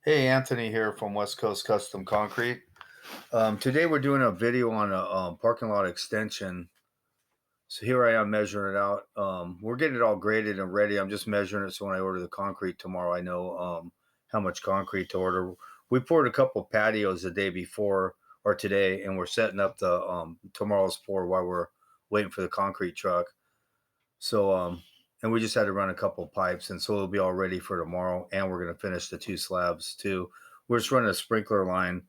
Hey, Anthony here from West Coast Custom Concrete. Today we're doing a video on a parking lot extension. So here I am measuring it out. We're getting it all graded and ready. I'm just measuring it so when I order the concrete tomorrow, I know how much concrete to order. We poured a couple patios the day before or today, and we're setting up the tomorrow's pour while we're waiting for the concrete truck. So, and we just had to run a couple pipes, and so it'll be all ready for tomorrow. And we're going to finish the two slabs too. We're just running a sprinkler line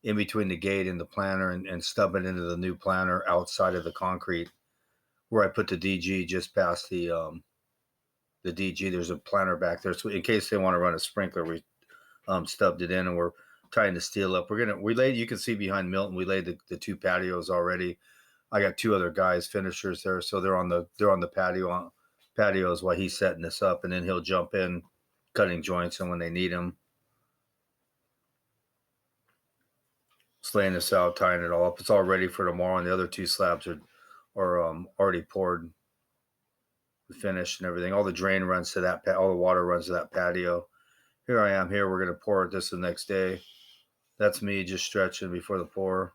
in between the gate and the planter, and stub it into the new planter outside of the concrete where I put the DG just past the DG. There's a planter back there, so in case they want to run a sprinkler, we stubbed it in, and we're tying the steel up. We laid. You can see behind Milton, we laid the two patios already. I got two other guys, finishers there, so they're on the patios while he's setting this up, and then he'll jump in, cutting joints, and when they need him, just laying this out, tying it all up. It's all ready for tomorrow, and the other two slabs are already poured, finished, and everything. All the drain runs to that. All the water runs to that patio. Here I am. Here we're gonna pour it this the next day. That's me just stretching before the pour,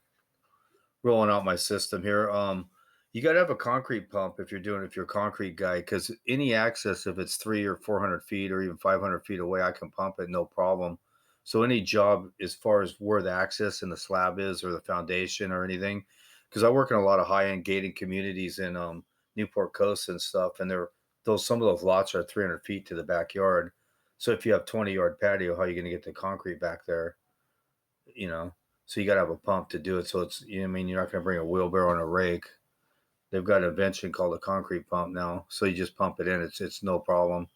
rolling out my system here. You got to have a concrete pump if you're a concrete guy, because any access, if it's 300 or 400 feet or even 500 feet away, I can pump it no problem. So any job as far as where the access and the slab is or the foundation or anything, because I work in a lot of high end gated communities in Newport Coast and stuff, and those some of those lots are 300 feet to the backyard. So if you have 20-yard patio, how are you going to get the concrete back there? You know, so you got to have a pump to do it. So I mean, you're not going to bring a wheelbarrow and a rake. They've got an invention called a concrete pump now. So you just pump it in. It's no problem.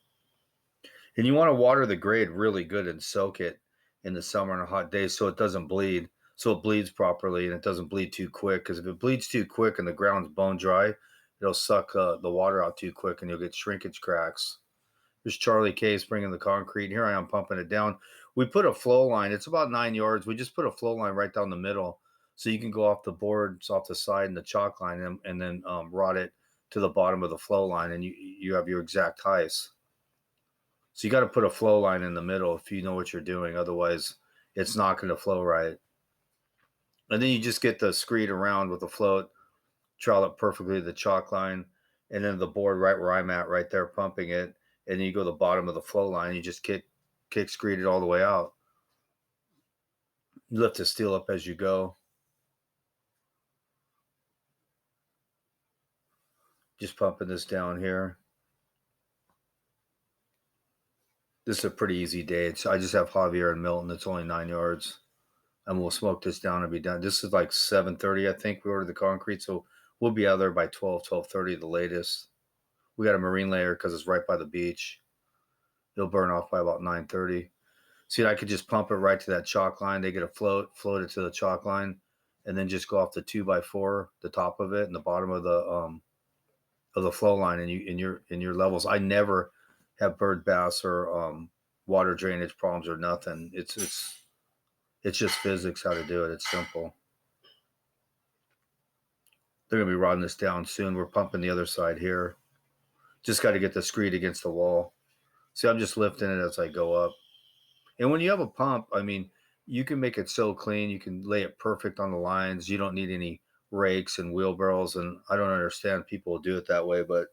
And you want to water the grade really good and soak it in the summer and a hot day so it doesn't bleed. So it bleeds properly and it doesn't bleed too quick. Because if it bleeds too quick and the ground's bone dry, it'll suck the water out too quick and you'll get shrinkage cracks. There's Charlie Case bringing the concrete. Here I am pumping it down. We put a flow line. It's about 9 yards. We just put a flow line right down the middle, so you can go off the boards, off the side, and the chalk line, and then rod it to the bottom of the flow line, and you have your exact heights. So you got to put a flow line in the middle if you know what you're doing. Otherwise, it's not going to flow right. And then you just get the screed around with the float, trowel it perfectly to the chalk line, and then the board right where I'm at, right there, pumping it. And then you go to the bottom of the flow line. You just kick screed it all the way out. You lift the steel up as you go. Just pumping this down here. This is a pretty easy day. I just have Javier and Milton. It's only 9 yards, and we'll smoke this down and be done. This is like 7:30, I think. We ordered the concrete, so we'll be out there by 12:30 the latest. We got a marine layer because it's right by the beach. It'll burn off by about 9:30. See, I could just pump it right to that chalk line. They get a float it to the chalk line, and then just go off the 2x4, the top of it, and the bottom of the flow line, and in your levels. I never have bird bass or water drainage problems or nothing. It's just physics how to do it. It's simple. They're gonna be rodding this down soon. We're pumping the other side here. Just got to get the screed against the wall. See, I'm just lifting it as I go up. And when you have a pump, I mean, you can make it so clean. You can lay it perfect on the lines. You don't need any rakes and wheelbarrows. And I don't understand people do it that way, but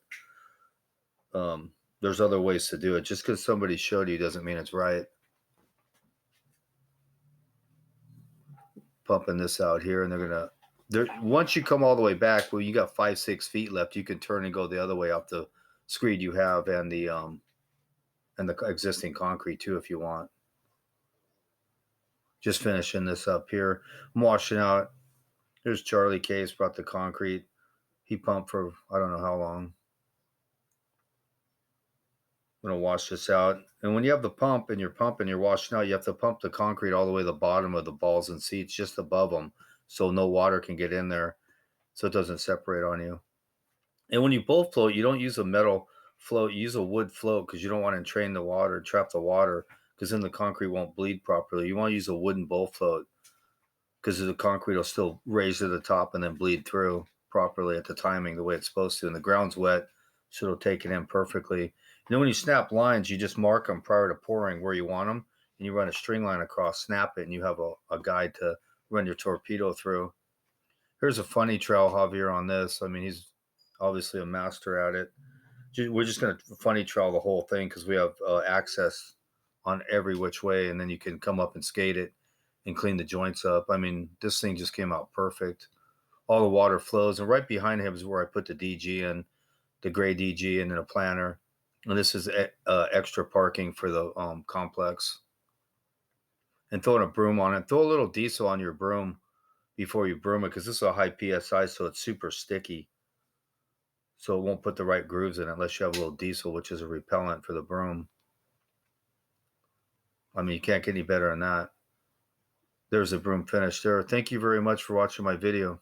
there's other ways to do it. Just because somebody showed you doesn't mean it's right. Pumping this out here, and once you come all the way back, well, you got 5-6 feet left. You can turn and go the other way up the screed you have and the existing concrete too if you want. Just finishing this up here. I'm washing out. Here's Charlie Case, brought the concrete. He pumped for I don't know how long. I'm gonna wash this out. And when you have the pump and you're washing out, you have to pump the concrete all the way to the bottom of the balls and seats, just above them, so no water can get in there, so it doesn't separate on you. And when you bowl float, you don't use a metal float, you use a wood float because you don't want to entrain the water, trap the water, because then the concrete won't bleed properly. You want to use a wooden bowl float because the concrete will still raise to the top and then bleed through properly at the timing the way it's supposed to. And the ground's wet, so it'll take it in perfectly. And then when you snap lines, you just mark them prior to pouring where you want them. and you run a string line across, snap it, and you have a guide to run your torpedo through. Here's a funny trail, Javier, on this. I mean, he's obviously a master at it. We're just going to funny trail the whole thing because we have access on every which way, and then you can come up and skate it and clean the joints up. I mean, this thing just came out perfect. All the water flows, and right behind him is where I put the DG in, the gray DG, and then a planter. And this is extra parking for the complex. And throwing a broom on it. Throw a little diesel on your broom before you broom it because this is a high PSI, so it's super sticky. So it won't put the right grooves in it unless you have a little diesel, which is a repellent for the broom. I mean, you can't get any better than that. There's the broom finish there. Thank you very much for watching my video.